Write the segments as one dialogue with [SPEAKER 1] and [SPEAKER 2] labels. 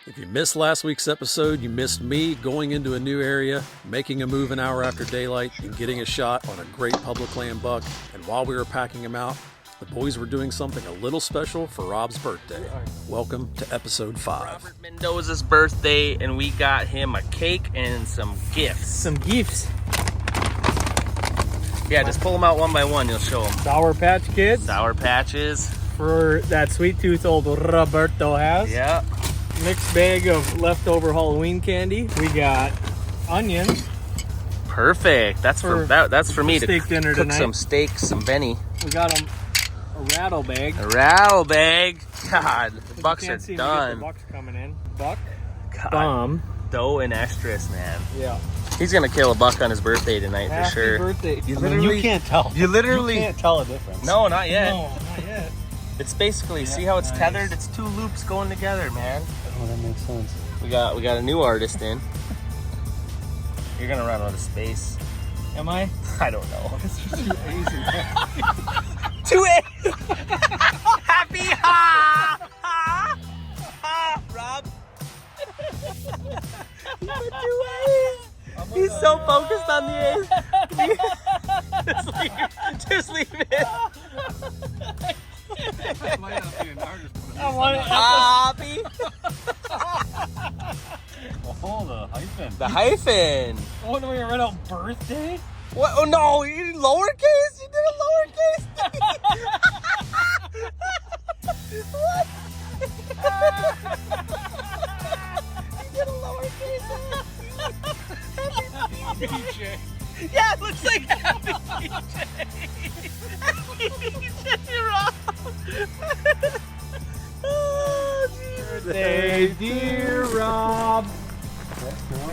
[SPEAKER 1] If you missed last week's episode, you missed me going into a new area, making a move an hour after daylight, and getting a shot on a great public land buck. And while we were packing him out, the boys were doing something a little special for Rob's birthday. Welcome to episode 5.
[SPEAKER 2] Robert Mendoza's birthday, and we got him a cake and some gifts.
[SPEAKER 3] Some gifts.
[SPEAKER 2] Yeah, just pull them out one by one, you'll show them.
[SPEAKER 3] Sour Patch Kids.
[SPEAKER 2] Sour Patches.
[SPEAKER 3] For that sweet tooth old Roberto has.
[SPEAKER 2] Yeah.
[SPEAKER 3] Mixed bag of leftover Halloween candy. We got onions.
[SPEAKER 2] Perfect. That's for me to
[SPEAKER 3] steak dinner
[SPEAKER 2] cook
[SPEAKER 3] tonight.
[SPEAKER 2] some steak, some Benny.
[SPEAKER 3] We got a rattle bag.
[SPEAKER 2] A rattle bag. God, the bucks are
[SPEAKER 3] The
[SPEAKER 2] done.
[SPEAKER 3] bucks coming in. Buck.
[SPEAKER 2] God.
[SPEAKER 3] Bomb.
[SPEAKER 2] Dough and estrus, man.
[SPEAKER 3] Yeah.
[SPEAKER 2] He's gonna kill a buck on his birthday tonight for
[SPEAKER 3] Happy
[SPEAKER 2] sure.
[SPEAKER 3] birthday.
[SPEAKER 2] You
[SPEAKER 3] can't tell.
[SPEAKER 2] You literally
[SPEAKER 3] can't tell a difference.
[SPEAKER 2] No, not yet.
[SPEAKER 3] No, not yet.
[SPEAKER 2] It's basically see how it's tethered? It's two loops going together, man.
[SPEAKER 3] Oh, that makes sense.
[SPEAKER 2] We got a new artist in. You're gonna run out of space.
[SPEAKER 3] Am I?
[SPEAKER 2] I don't know.
[SPEAKER 3] It's just too easy.
[SPEAKER 2] Too happy ha ha ha, Rob. He's so focused on the A's. Just leave it.
[SPEAKER 3] I want it.
[SPEAKER 2] Happy.
[SPEAKER 3] Oh, the hyphen.
[SPEAKER 2] The hyphen.
[SPEAKER 3] What are we gonna write out birthday?
[SPEAKER 2] What? Oh no! You did lowercase. You did a lowercase. What? You did a lowercase.
[SPEAKER 3] BJ.
[SPEAKER 2] Yeah, it looks like Happy BJ. Happy BJ, Rob. Oh,
[SPEAKER 3] Birthday, dear Rob.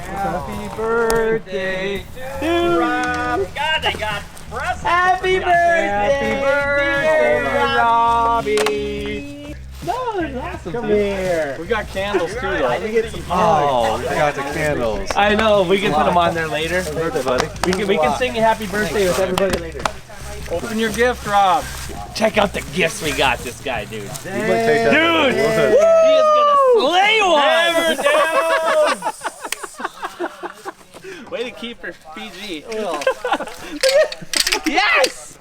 [SPEAKER 3] Happy birthday to Rob.
[SPEAKER 2] God, I got presents.
[SPEAKER 3] Happy birthday, Robbie. No, there's awesome. Come here. We got candles too, though. Let me get some.
[SPEAKER 4] Oh, we got the candles.
[SPEAKER 3] I know. We can put them on there later.
[SPEAKER 4] Birthday, buddy.
[SPEAKER 3] We can sing a happy birthday with everybody later. Open your gift, Rob.
[SPEAKER 2] Check out the gifts we got this guy, dude.
[SPEAKER 4] You might take that.
[SPEAKER 3] Dude!
[SPEAKER 2] He is gonna slay one. Way to keep her PG. Yes!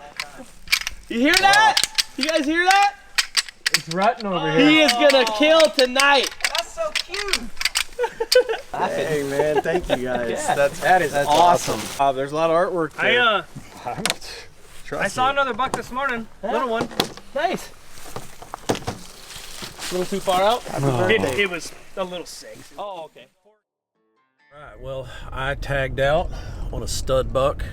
[SPEAKER 2] You hear that? You guys hear that?
[SPEAKER 3] It's Rutten over here.
[SPEAKER 2] He is gonna kill tonight.
[SPEAKER 5] That's so cute.
[SPEAKER 4] Hey, man, thank you guys.
[SPEAKER 3] Yeah,
[SPEAKER 4] that is awesome.
[SPEAKER 3] There's a lot of artwork there.
[SPEAKER 5] I saw another buck this morning. Little one.
[SPEAKER 3] Nice. A little too far out?
[SPEAKER 5] It was a little sick.
[SPEAKER 2] Oh, okay.
[SPEAKER 1] Alright, well, I tagged out on a stud buck,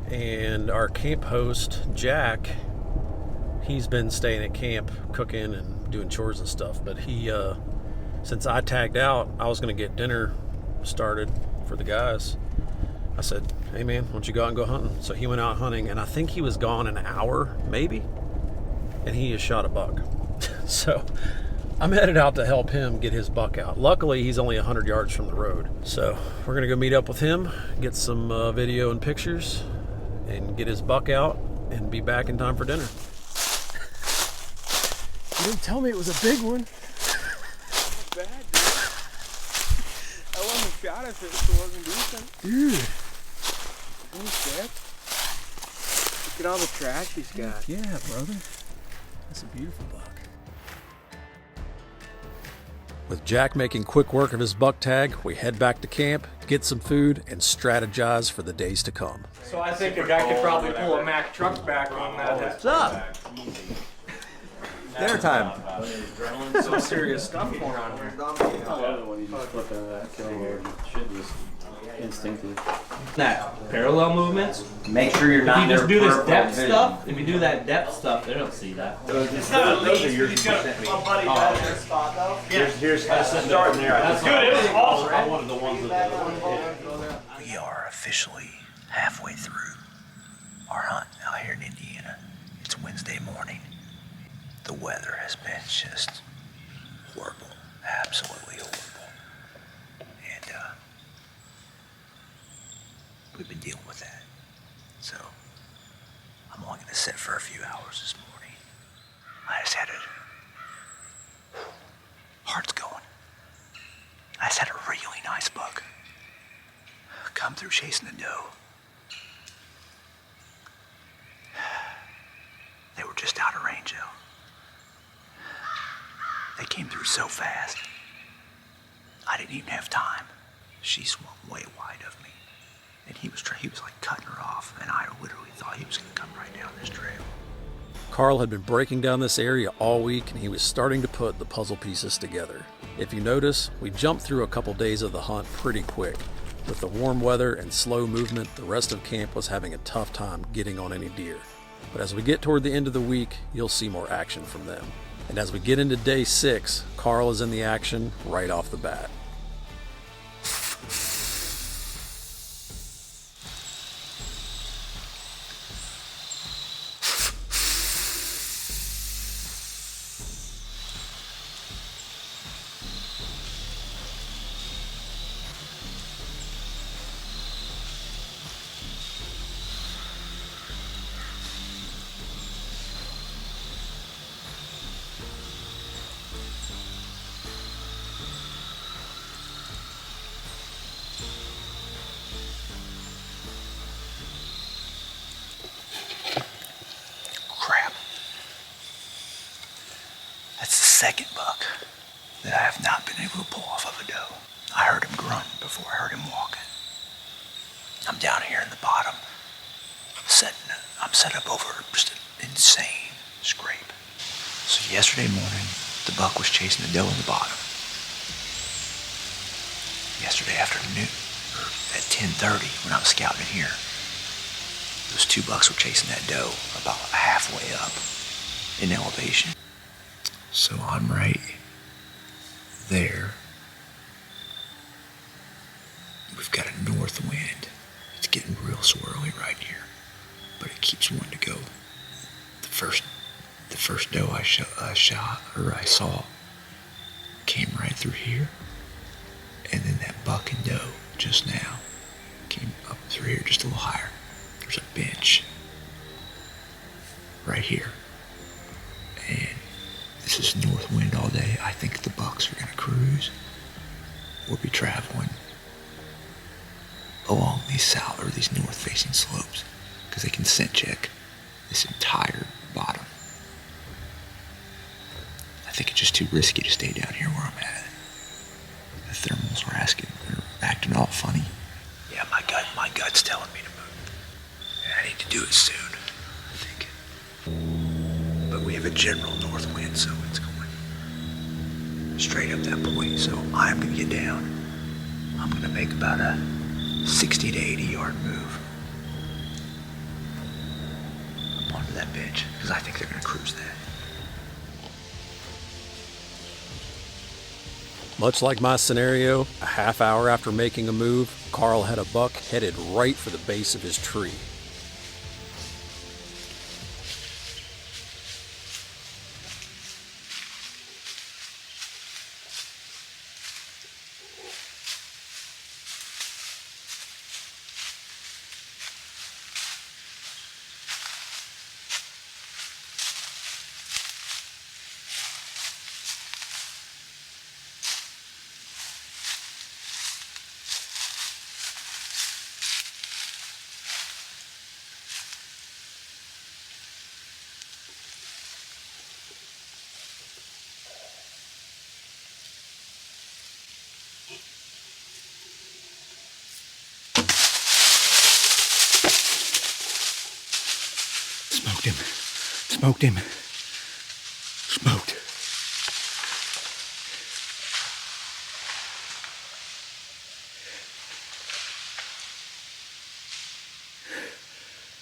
[SPEAKER 1] and our camp host, Jack, he's been staying at camp cooking and doing chores and stuff, but he, since I tagged out, I was going to get dinner started for the guys. I said, hey man, why don't you go out and go hunting? So he went out hunting, and I think he was gone an hour, maybe, and he has shot a buck. So I'm headed out to help him get his buck out. Luckily, he's only 100 yards from the road. So we're gonna go meet up with him, get some video and pictures, and get his buck out, and be back in time for dinner.
[SPEAKER 3] You didn't tell me it was a big one.
[SPEAKER 5] Bad, dude. I wouldn't have shot if it wasn't decent.
[SPEAKER 3] Dude.
[SPEAKER 5] Look at all the trash he's got.
[SPEAKER 3] Yeah, brother. That's a beautiful buck.
[SPEAKER 1] With Jack making quick work of his buck tag, we head back to camp, get some food, and strategize for the days to come.
[SPEAKER 5] So I think a guy could probably pull a Mack truck back on that.
[SPEAKER 4] What's up? Dinner time.
[SPEAKER 5] Some serious stuff going on here.
[SPEAKER 2] That parallel movements.
[SPEAKER 6] Make sure you're not.
[SPEAKER 2] If you just do this depth stuff, if you do that depth stuff, they don't see that.
[SPEAKER 5] It's not a lead. He's got a buddy back in their spot though.
[SPEAKER 4] Here's starting there.
[SPEAKER 5] That's good. It was awesome.
[SPEAKER 4] I'm one of the ones that.
[SPEAKER 6] We are officially halfway through our hunt out here in Indiana. It's Wednesday morning. The weather has been just horrible, absolutely horrible. And we've been dealing with that. So I'm only gonna sit for a few hours this morning. I just had it. Heart's going. chasing the doe. They were just out of range, though. They came through so fast. I didn't even have time. She swung way wide of me. And he was like cutting her off, and I literally thought he was gonna come right down this trail.
[SPEAKER 1] Carl had been breaking down this area all week, and he was starting to put the puzzle pieces together. If you notice, we jumped through a couple days of the hunt pretty quick. With the warm weather and slow movement, the rest of camp was having a tough time getting on any deer. But as we get toward the end of the week, you'll see more action from them. And as we get into day 6, Carl is in the action right off the bat.
[SPEAKER 6] Crap. That's the second buck that I have not been able to pull off of a doe. I heard him grunt before I heard him walking. I'm down here in the bottom. I'm set up over just an insane scrape. So yesterday morning, the buck was chasing the doe in the bottom. Yesterday afternoon, or at 10:30 when I was scouting here, those 2 bucks were chasing that doe about halfway up in elevation. So I'm right there. We've got a north wind. It's getting real swirly right here, but it keeps wanting to go. The first doe I saw came right through here, and then that buck and doe just now came up through here just a little higher. There's a bench right here, and this is north wind all day. I think the bucks are gonna cruise or be traveling along these north-facing slopes, because they can scent check this entire bottom. I think it's just too risky to stay down here where I'm at. The thermals are acting all funny. Yeah, my gut's telling me to move. And I need to do it soon, I think. But we have a general north wind, so it's going straight up that point. So I'm gonna get down. I'm gonna make about a 60 to 80 yard move up onto that bench, because I think they're gonna cruise that.
[SPEAKER 1] Much like my scenario, a half hour after making a move, Carl had a buck headed right for the base of his tree. Smoked him. Smoked.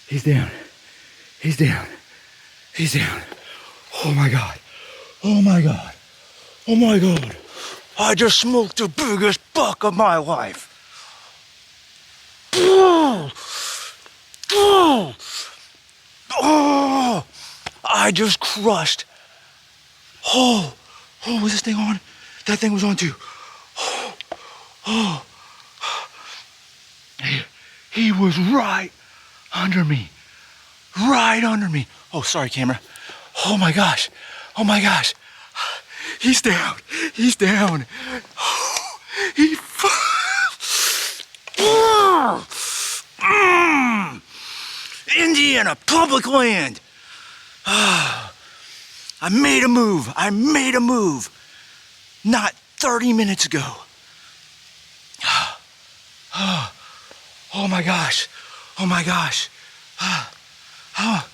[SPEAKER 1] He's down. He's down. He's down. Oh my God. Oh my God. Oh my God. I just smoked the biggest buck of my life. Oh. Oh. Oh. I just crushed. Oh, was this thing on? That thing was on too. Oh. He was right under me. Right under me. Oh, sorry, camera. Oh my gosh. Oh my gosh. He's down. He's down. He.
[SPEAKER 6] Indiana, public land. I made a move. I made a move. Not 30 minutes ago. Oh my gosh. Oh my gosh. Oh,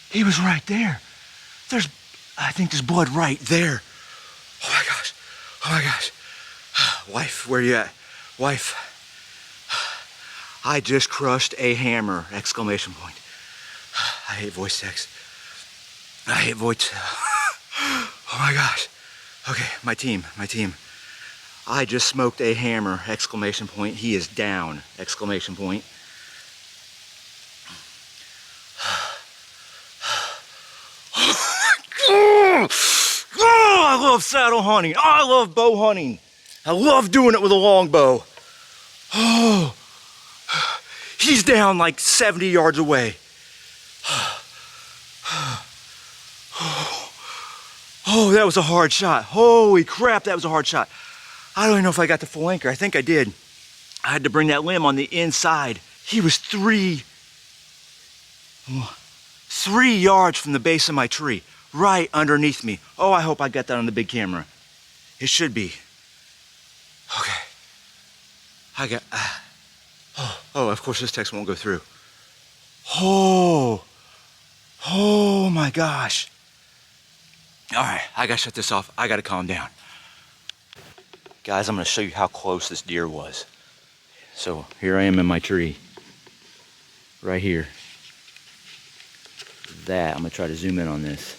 [SPEAKER 6] he was right there. I think there's blood right there. Oh my gosh. Oh my gosh. Wife, where you at? Wife. I just crushed a hammer! Exclamation point. I hate voice text. I hate voice. Oh my gosh. Okay, my team. I just smoked a hammer! Exclamation point. He is down! Exclamation point. Oh, I love saddle hunting. Oh, I love bow hunting. I love doing it with a longbow. Oh, he's down like 70 yards away. Oh, that was a hard shot. Holy crap, that was a hard shot. I don't even know if I got the full anchor. I think I did. I had to bring that limb on the inside. He was three yards from the base of my tree, right underneath me. Oh, I hope I got that on the big camera. It should be. Okay. I got, oh, of course this text won't go through. Oh my gosh. All right, I gotta shut this off. I gotta calm down. Guys, I'm gonna show you how close this deer was. So here I am in my tree, right here. I'm gonna try to zoom in on this.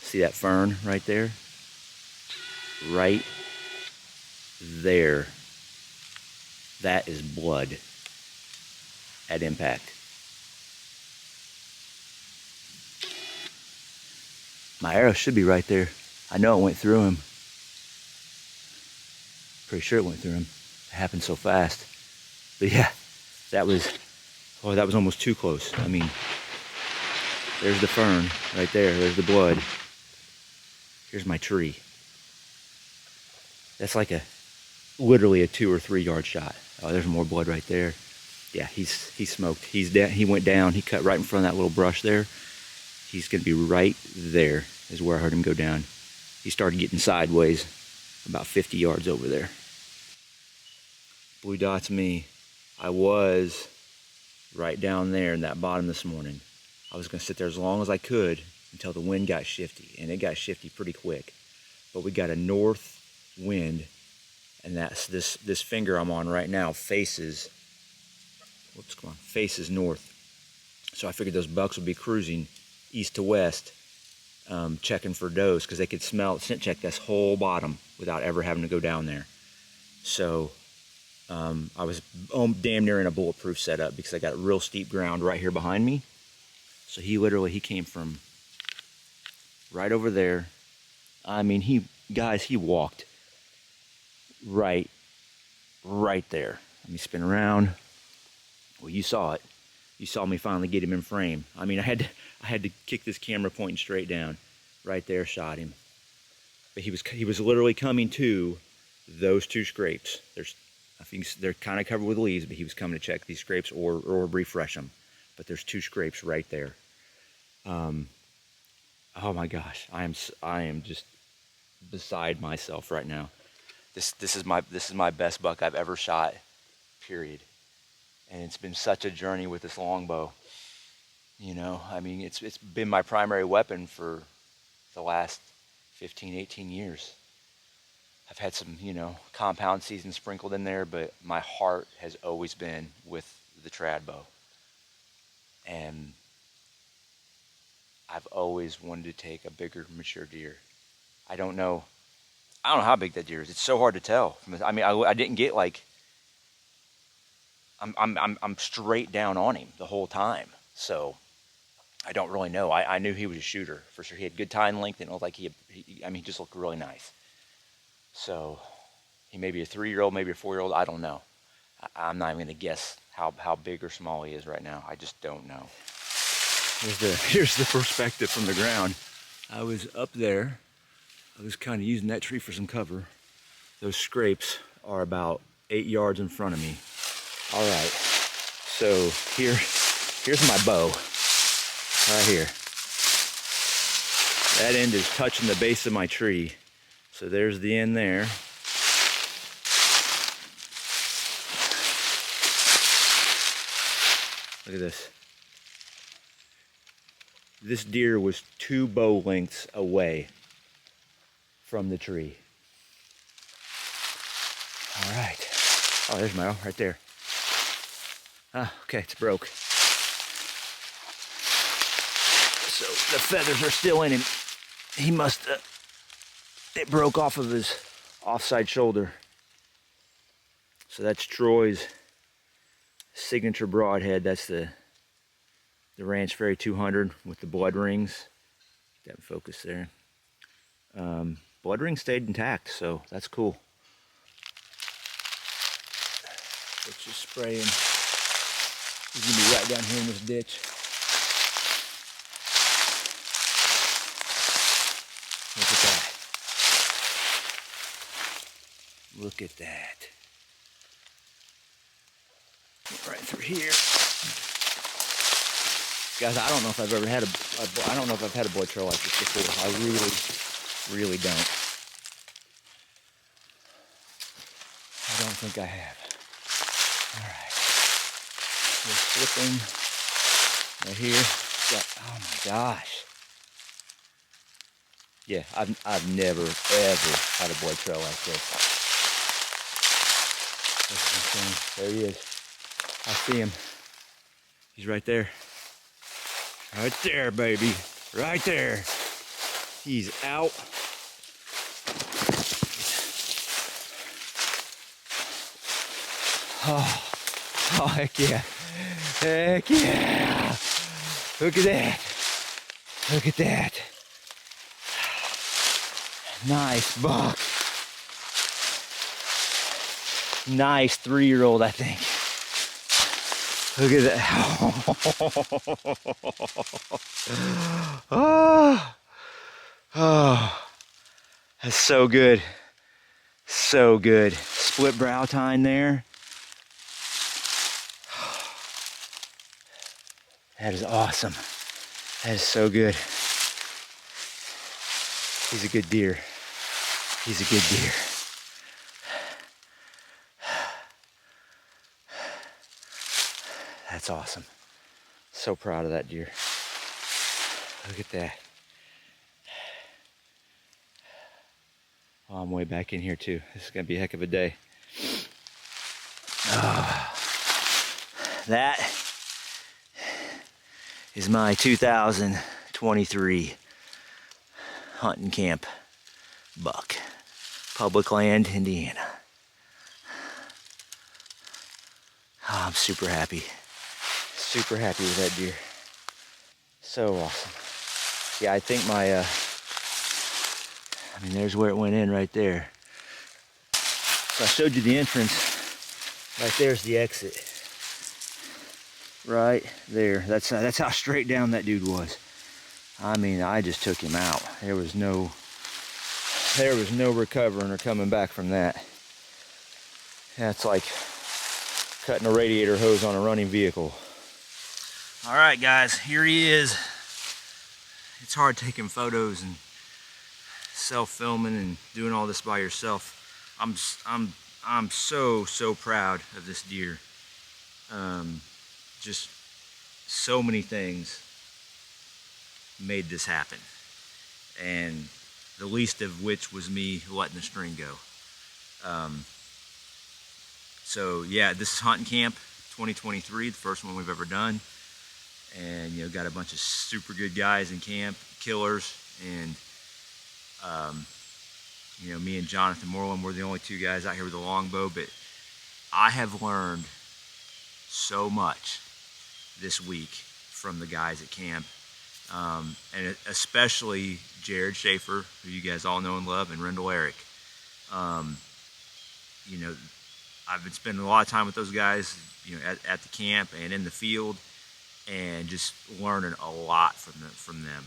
[SPEAKER 6] See that fern right there? Right there. That is blood at impact. My arrow should be right there. I know it went through him. Pretty sure it went through him. It happened so fast. But yeah, that was almost too close. I mean, there's the fern right there. There's the blood. Here's my tree. That's like literally a 2 or 3 yard shot. Oh, there's more blood right there. Yeah, he's smoked. He's down. He went down. He cut right in front of that little brush there. He's gonna be right there is where I heard him go down. He started getting sideways about 50 yards over there. Blue dot's me. I was right down there in that bottom this morning. I was gonna sit there as long as I could until the wind got shifty, and it got shifty pretty quick. But we got a north wind, and that's this finger I'm on right now faces, faces north. So I figured those bucks would be cruising east to west, checking for does, because they could scent check this whole bottom without ever having to go down there. So I was damn near in a bulletproof setup because I got real steep ground right here behind me. So he came from right over there. I mean, he walked right there. Let me spin around. Well, you saw it. You saw me finally get him in frame. I mean, I had to kick this camera pointing straight down. Right there, shot him. But he was literally coming to those 2 scrapes. I think they're kind of covered with leaves, but he was coming to check these scrapes or refresh them. But there's 2 scrapes right there. Oh my gosh, I am just beside myself right now. This is my best buck I've ever shot, period. And it's been such a journey with this longbow. You know, I mean, it's been my primary weapon for the last 15, 18 years. I've had some, compound seasons sprinkled in there, but my heart has always been with the trad bow. And I've always wanted to take a bigger, mature deer. I don't know how big that deer is. It's so hard to tell. I mean, I didn't get like, I'm straight down on him the whole time. So I don't really know. I knew he was a shooter for sure. He had good tine length, and it looked like he just looked really nice. So he may be a 3-year-old, maybe a 4-year-old. I don't know. I'm not even gonna guess how big or small he is right now. I just don't know. Here's the perspective from the ground. I was up there. I was kind of using that tree for some cover. Those scrapes are about 8 yards in front of me. All right, so here's my bow. right here. That end is touching the base of my tree. So there's the end there. Look at this. This deer was 2 bow lengths away from the tree. All right. Oh, there's my arrow right there. Ah, okay, it's broke. So the feathers are still in him. He must, it broke off of his offside shoulder. So that's Troy's signature broadhead. That's the Ranch Fairy 200 with the blood rings. Get that in focus there. Blood ring stayed intact, so that's cool. Let's just spray him. He's gonna be right down here in this ditch. Look at that. Look at that. Right through here. Guys, I don't know if I've ever had I don't know if I've had a blood trail like this before. I really don't. I don't think I have. All right. Just flipping right here. Oh my gosh. Yeah, I've never ever had a blood trail like this. This is insane. There he is. I see him. He's right there. Right there, baby. Right there. He's out. Oh, heck yeah. Heck yeah. Look at that. Look at that. Nice buck. Nice 3-year-old, I think. Look at that. Oh, oh, that's so good. So good. Split brow tine there. That is awesome. That is so good. He's a good deer. He's a good deer. That's awesome. So proud of that deer. Look at that. Oh, I'm way back in here too. This is gonna be a heck of a day. That is my 2023 Huntin Camp buck. Public land, Indiana. Oh, I'm super happy. Super happy with that deer. So awesome. Yeah, I think my, there's where it went in right there. So I showed you the entrance. Right there's the exit. Right there. That's how straight down that dude was. I mean, I just took him out. There was no recovering or coming back from that. That's like cutting a radiator hose on a running vehicle. All right, guys, here he is. It's hard taking photos and self-filming and doing all this by yourself. I'm so proud of this deer. Just so many things made this happen, and the least of which was me letting the string go. So yeah, this is Huntin Camp 2023, the first one we've ever done. And you know, got a bunch of super good guys in camp, killers, and you know, me and Jonathan Moreland, we're the only 2 guys out here with a longbow. But I have learned so much this week from the guys at camp, and especially Jared Schaefer, who you guys all know and love, and Rendell Eric. You know, I've been spending a lot of time with those guys, you know, at the camp and in the field, and just learning a lot from them.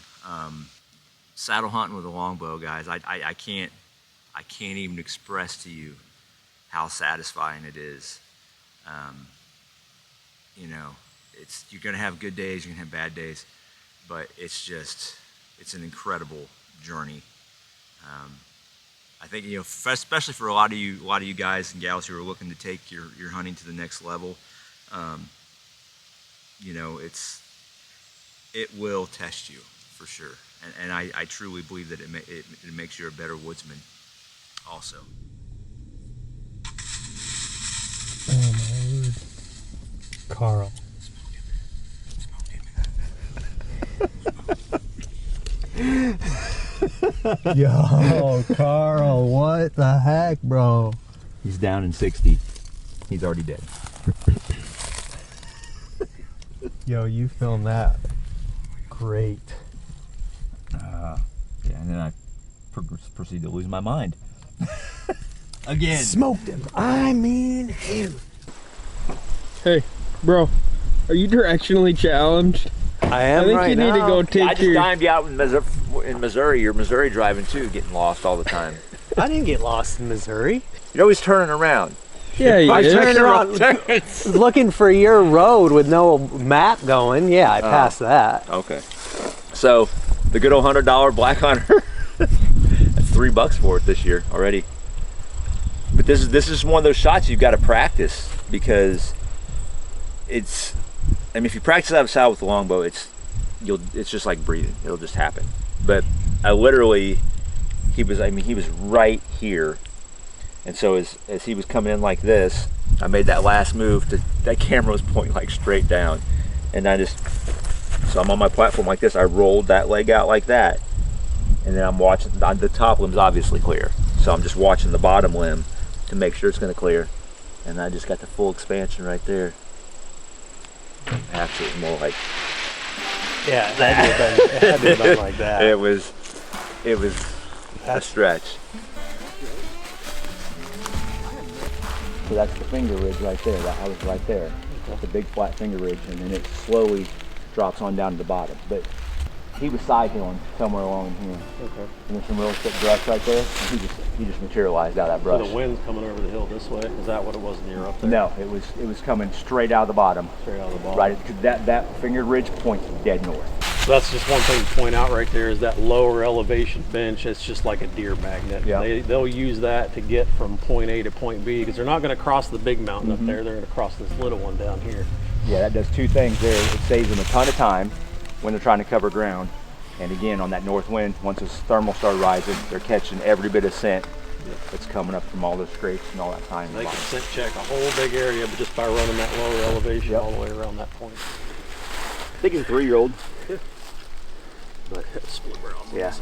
[SPEAKER 6] Saddle hunting with a longbow, guys, I can't even express to you how satisfying it is. You know, you're gonna have good days, you're gonna have bad days, but it's an incredible journey. I think, you know, especially for a lot of you guys and gals who are looking to take your hunting to the next level, you know, it will test you for sure. And I truly believe that it makes you a better woodsman also.
[SPEAKER 3] Oh my word. Carl. Yo, Carl, what the heck, bro?
[SPEAKER 6] He's down in 60. He's already dead.
[SPEAKER 3] Yo, you filmed that. Great.
[SPEAKER 6] Yeah, and then I proceed to lose my mind. Again.
[SPEAKER 3] Smoked him. I mean him.
[SPEAKER 5] Hey, bro, are you directionally challenged?
[SPEAKER 3] I am
[SPEAKER 5] I think
[SPEAKER 3] right
[SPEAKER 5] you need to
[SPEAKER 3] now.
[SPEAKER 5] go take
[SPEAKER 6] I just
[SPEAKER 5] your...
[SPEAKER 6] dimed you out in Missouri. You're Missouri driving too, getting lost all the time.
[SPEAKER 3] I didn't get lost in Missouri.
[SPEAKER 6] You're always turning around.
[SPEAKER 5] Yeah, you
[SPEAKER 3] I
[SPEAKER 5] did.
[SPEAKER 3] turned around looking for your road with no map going. Yeah, I passed that.
[SPEAKER 6] Okay. So, the good old $100 Black Hunter. That's $3 for it this year already. But this is one of those shots you've got to practice, because it's, I mean, if you practice out of saddle with the longbow, it's just like breathing. It'll just happen. But I literally, he was right here. And so as he was coming in like this, I made that last move that camera was pointing like straight down. And so I'm on my platform like this, I rolled that leg out like that. And then I'm watching, the top limb's obviously clear. So I'm just watching the bottom limb to make sure it's gonna clear. And I just got the full expansion right there. Actually, it was more like,
[SPEAKER 3] Yeah, it had to have been like that.
[SPEAKER 6] it was a stretch. So that's the finger ridge right there. I was right there. That's a big flat finger ridge, and then it slowly drops on down to the bottom. But he was side hilling somewhere along here.
[SPEAKER 1] Okay.
[SPEAKER 6] And there's some real thick brush right there, and he just materialized out of that
[SPEAKER 1] So
[SPEAKER 6] brush.
[SPEAKER 1] the wind's coming over the hill this way. Is that what it was when you were up there?
[SPEAKER 6] No, it was coming straight out of the bottom.
[SPEAKER 1] Straight out of the bottom.
[SPEAKER 6] Right, because that finger ridge points dead north.
[SPEAKER 1] So that's just one thing to point out right there, is that lower elevation bench. It's just like a deer magnet.
[SPEAKER 6] Yeah.
[SPEAKER 1] They'll use that to get from point A to point B, because they're not going to cross the big mountain up there. They're going to cross this little one down here.
[SPEAKER 6] Yeah, that does two things there. It saves them a ton of time when they're trying to cover ground. And again, on that north wind, once this thermal started rising, they're catching every bit of scent that's coming up from all those scrapes and all that time.
[SPEAKER 1] They can scent check a whole big area, but just by running that lower elevation all the way around that point.
[SPEAKER 6] I think he's a 3-year-old.
[SPEAKER 1] Yeah. But split brown.
[SPEAKER 6] Yeah.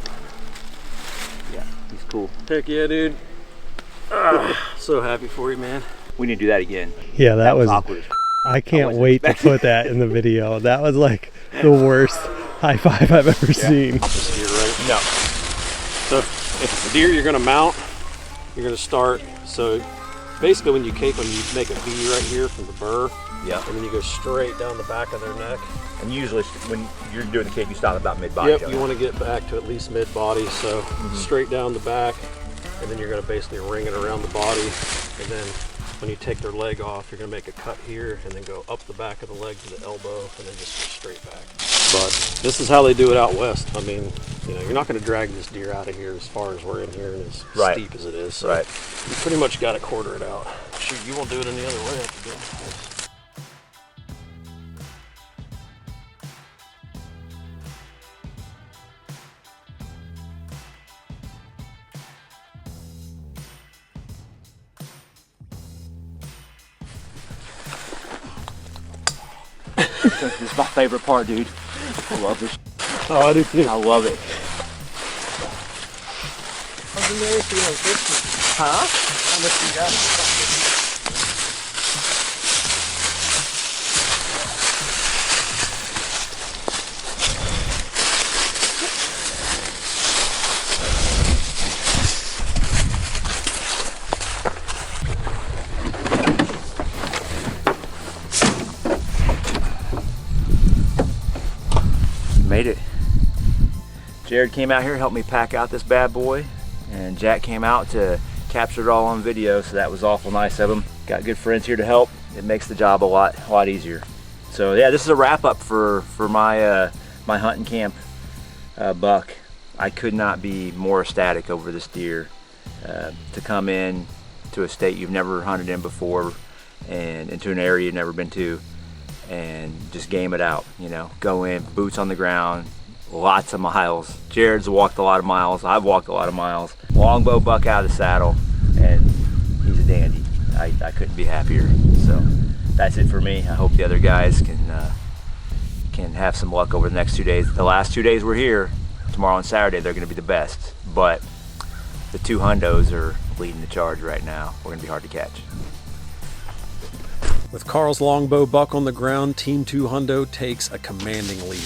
[SPEAKER 6] Yeah, he's cool.
[SPEAKER 1] Heck yeah, dude. So happy for you, man.
[SPEAKER 6] We need to do that again.
[SPEAKER 3] Yeah, that was
[SPEAKER 6] awkward.
[SPEAKER 3] I can't wait to put that in the video. That was like the worst high five I've ever seen.
[SPEAKER 1] This deer, right?
[SPEAKER 6] No.
[SPEAKER 1] So if the deer you're gonna mount, you're gonna start. So basically when you cape them, you make a V right here from the burr.
[SPEAKER 6] Yeah.
[SPEAKER 1] And then you go straight down the back of their neck.
[SPEAKER 6] And usually when you're doing the cape, you stop about mid-body.
[SPEAKER 1] Yep, you want to get back to at least mid-body, so straight down the back, and then you're going to basically ring it around the body, and then when you take their leg off, you're going to make a cut here, and then go up the back of the leg to the elbow, and then just go straight back. But this is how they do it out west. I mean, you know, you're not going to drag this deer out of here as far as we're in here and as steep as it is. So you pretty much got to quarter it out. Shoot, you won't do it any other way. After doing this.
[SPEAKER 6] This is my favorite part, dude. I love this.
[SPEAKER 1] Oh, I do too.
[SPEAKER 6] I love it.
[SPEAKER 5] How's the Mary feeling Christmas?
[SPEAKER 6] Huh?
[SPEAKER 5] How much you got?
[SPEAKER 6] Made it. Jared came out here, helped me pack out this bad boy, and Jack came out to capture it all on video, so that was awful nice of him. Got good friends here to help. It makes the job a lot easier. So yeah, this is a wrap up for my my hunting camp buck. I could not be more ecstatic over this deer. To come in to a state you've never hunted in before, and into an area you've never been to, and just game it out, you know, go in, boots on the ground, lots of miles. Jared's walked a lot of miles, I've walked a lot of miles. Longbow buck out of the saddle, and he's a dandy. I couldn't be happier. So that's it for me. I hope the other guys can have some luck over the next 2 days. The last 2 days we're here, tomorrow and Saturday, they're gonna be the best, but the 2 hundos are leading the charge right now. We're gonna be hard to catch.
[SPEAKER 1] With Carl's longbow buck on the ground, Team 2 Hundo takes a commanding lead.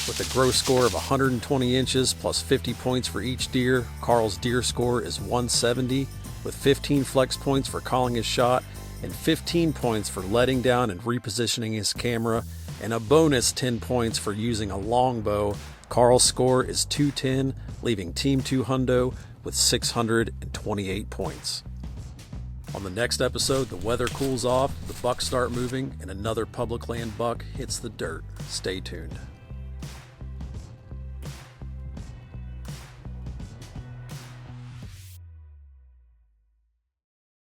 [SPEAKER 1] With a gross score of 120 inches plus 50 points for each deer, Carl's deer score is 170, with 15 flex points for calling his shot and 15 points for letting down and repositioning his camera, and a bonus 10 points for using a longbow. Carl's score is 210, leaving Team 2 Hundo with 628 points. On the next episode, the weather cools off, the bucks start moving, and another public land buck hits the dirt. Stay tuned.